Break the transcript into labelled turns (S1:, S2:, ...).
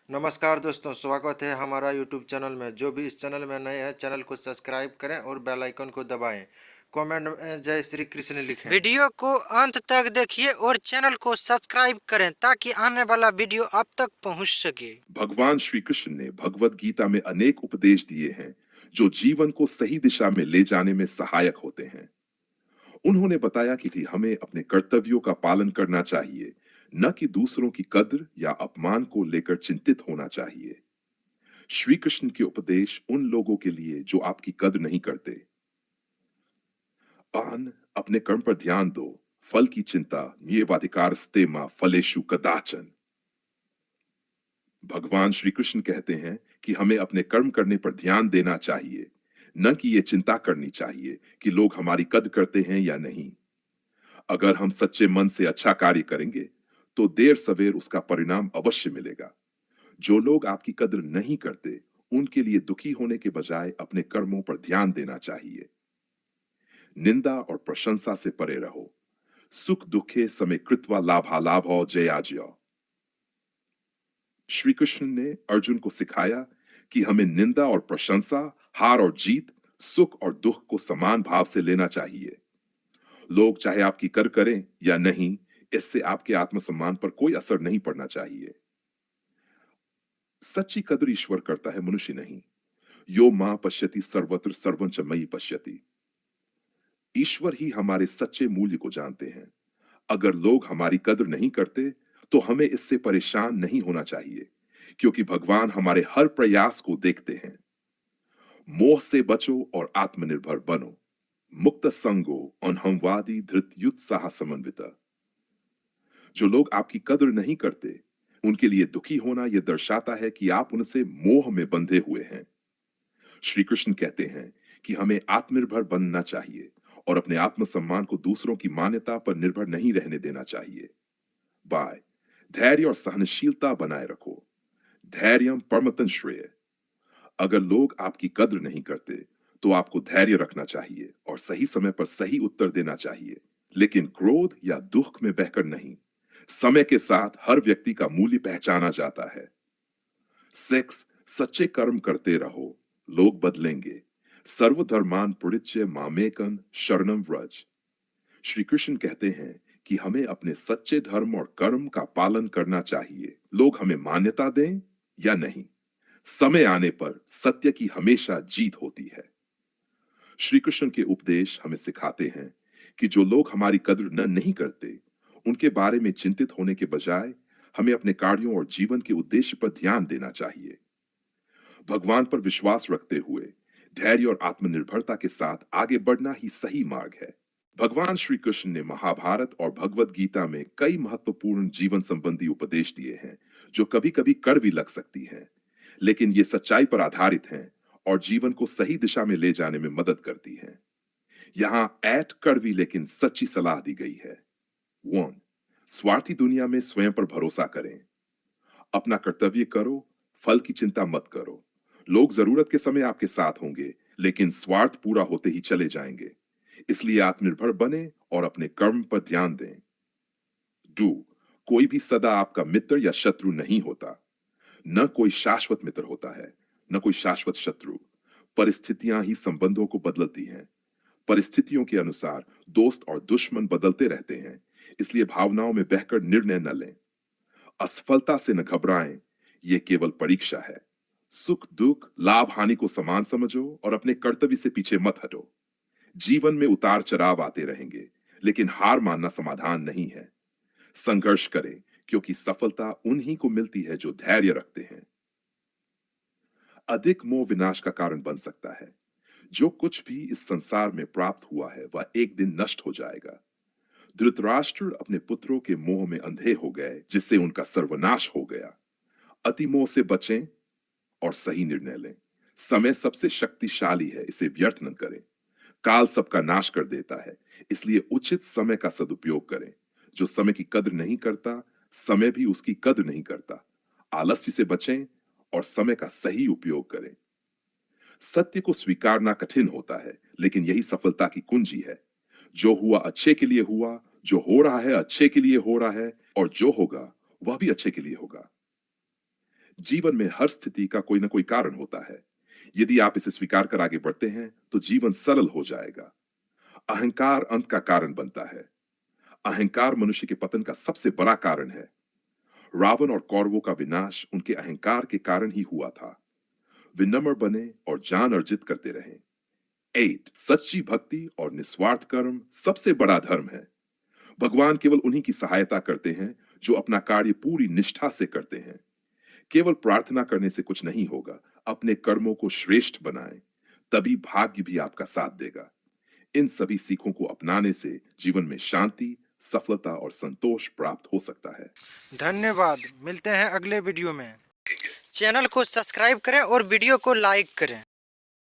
S1: नमस्कार दोस्तों, स्वागत है हमारा यूट्यूब चैनल में। जो भी इस चैनल में नए हैं, चैनल को सब्सक्राइब करें और बेल आइकन को दबाएं। कमेंट में जय श्री कृष्ण लिखें। वीडियो को अंत तक देखिए और चैनल को सब्सक्राइब करें ताकि आने वाला वीडियो आप तक पहुंच सके।
S2: भगवान श्री कृष्ण ने भगवत गीता में अनेक उपदेश दिए हैं जो जीवन को सही दिशा में ले जाने में सहायक होते हैं। उन्होंने बताया कि हमें अपने कर्तव्यों का पालन करना चाहिए, न कि दूसरों की कद्र या अपमान को लेकर चिंतित होना चाहिए। श्री कृष्ण के उपदेश उन लोगों के लिए जो आपकी कद्र नहीं करते। अपने कर्म पर ध्यान दो, फल की चिंता नियवाधिकार स्तेमा फलेषु कदाचन। भगवान श्री कृष्ण कहते हैं कि हमें अपने कर्म करने पर ध्यान देना चाहिए, न कि ये चिंता करनी चाहिए कि लोग हमारी कद्र करते हैं या नहीं। अगर हम सच्चे मन से अच्छा कार्य करेंगे तो देर सवेर उसका परिणाम अवश्य मिलेगा। जो लोग आपकी कद्र नहीं करते, उनके लिए दुखी होने के बजाय अपने कर्मों पर ध्यान देना चाहिए। निंदा और प्रशंसा से परे रहो। सुख दुखे समय कृत्वा लाभालाभो जयाजय। श्री कृष्ण ने अर्जुन को सिखाया कि हमें निंदा और प्रशंसा, हार और जीत, सुख और दुख को समान भाव से लेना चाहिए। लोग चाहे आपकी कद्र करें या नहीं, इससे आपके आत्मसम्मान पर कोई असर नहीं पड़ना चाहिए। सच्ची कद्र ईश्वर करता है, मनुष्य नहीं। यो मां पश्यति सर्वत्र सर्वं च मयि पश्यति। ईश्वर ही हमारे सच्चे मूल्य को जानते हैं। अगर लोग हमारी कद्र नहीं करते तो हमें इससे परेशान नहीं होना चाहिए, क्योंकि भगवान हमारे हर प्रयास को देखते हैं। मोह से बचो और आत्मनिर्भर बनो। मुक्त संगो अनहंवादी धृत युत्साह समन्विता। जो लोग आपकी कद्र नहीं करते, उनके लिए दुखी होना यह दर्शाता है कि आप उनसे मोह में बंधे हुए हैं। श्री कृष्ण कहते हैं कि हमें आत्मनिर्भर बनना चाहिए और अपने आत्मसम्मान को दूसरों की मान्यता पर निर्भर नहीं रहने देना चाहिए। बाय धैर्य और सहनशीलता बनाए रखो। धैर्यम परमतन श्रेय। अगर लोग आपकी कद्र नहीं करते तो आपको धैर्य रखना चाहिए और सही समय पर सही उत्तर देना चाहिए, लेकिन क्रोध या दुख में बहकर नहीं। समय के साथ हर व्यक्ति का मूल्य पहचाना जाता है। सेक्स सच्चे कर्म करते रहो, लोग बदलेंगे। सर्वधर्मान परित्यज्य मामेकं शरणं व्रज। श्री कृष्ण कहते हैं कि हमें अपने सच्चे धर्म और कर्म का पालन करना चाहिए, लोग हमें मान्यता दें या नहीं। समय आने पर सत्य की हमेशा जीत होती है। श्री कृष्ण के उपदेश हमें सिखाते हैं कि जो लोग हमारी कद्र नहीं करते, उनके बारे में चिंतित होने के बजाय हमें अपने कार्यों और जीवन के उद्देश्य पर ध्यान देना चाहिए। भगवान पर विश्वास रखते हुए धैर्य और आत्मनिर्भरता के साथ आगे बढ़ना ही सही मार्ग है। भगवान श्री कृष्ण ने महाभारत और भगवत गीता में कई महत्वपूर्ण जीवन संबंधी उपदेश दिए हैं जो कभी कभी कड़वी लग सकती हैं, लेकिन ये सच्चाई पर आधारित हैं और जीवन को सही दिशा में ले जाने में मदद करती हैं। यहाँ ऐट कड़वी लेकिन सच्ची सलाह दी गई है। 1. स्वार्थी दुनिया में स्वयं पर भरोसा करें। अपना कर्तव्य करो, फल की चिंता मत करो। लोग जरूरत के समय आपके साथ होंगे, लेकिन स्वार्थ पूरा होते ही चले जाएंगे। इसलिए आत्मनिर्भर बने और अपने कर्म पर ध्यान दें। 2. कोई भी सदा आपका मित्र या शत्रु नहीं होता। न कोई शाश्वत मित्र होता है, न कोई शाश्वत शत्रु। परिस्थितियां ही संबंधों को बदलती हैं। परिस्थितियों के अनुसार दोस्त और दुश्मन बदलते रहते हैं, इसलिए भावनाओं में बहकर निर्णय न लें। असफलता से न घबराएं, यह केवल परीक्षा है। सुख दुख लाभ हानि को समान समझो और अपने कर्तव्य से पीछे मत हटो। जीवन में उतार चढ़ाव आते रहेंगे, लेकिन हार मानना समाधान नहीं है। संघर्ष करें, क्योंकि सफलता उन्हीं को मिलती है जो धैर्य रखते हैं। अधिक मोह विनाश का कारण बन सकता है। जो कुछ भी इस संसार में प्राप्त हुआ है वह एक दिन नष्ट हो जाएगा। धृतराष्ट्र अपने पुत्रों के मोह में अंधे हो गए, जिससे उनका सर्वनाश हो गया। अति मोह से बचें और सही निर्णय लें। समय सबसे शक्तिशाली है, इसे व्यर्थ न करें। काल सबका नाश कर देता है, इसलिए उचित समय का सदुपयोग करें। जो समय की कद्र नहीं करता, समय भी उसकी कद्र नहीं करता। आलस्य से बचें और समय का सही उपयोग करें। सत्य को स्वीकारना कठिन होता है, लेकिन यही सफलता की कुंजी है। जो हुआ अच्छे के लिए हुआ, जो हो रहा है अच्छे के लिए हो रहा है, और जो होगा वह भी अच्छे के लिए होगा। जीवन में हर स्थिति का कोई ना कोई कारण होता है। यदि आप इसे स्वीकार कर आगे बढ़ते हैं तो जीवन सरल हो जाएगा। अहंकार अंत का कारण बनता है। अहंकार मनुष्य के पतन का सबसे बड़ा कारण है। रावण और कौरवों का विनाश उनके अहंकार के कारण ही हुआ था। विनम्र बने और जान अर्जित करते रहें। 8 सच्ची भक्ति और निस्वार्थ कर्म सबसे बड़ा धर्म है। भगवान केवल उन्हीं की सहायता करते हैं जो अपना कार्य पूरी निष्ठा से करते हैं। केवल प्रार्थना करने से कुछ नहीं होगा। अपने कर्मों को श्रेष्ठ बनाएं, तभी भाग्य भी आपका साथ देगा। इन सभी सीखों को अपनाने से जीवन में शांति, सफलता और संतोष प्राप्त हो सकता है।
S1: धन्यवाद। मिलते हैं अगले वीडियो में। चैनल को सब्सक्राइब करें और वीडियो को लाइक करें।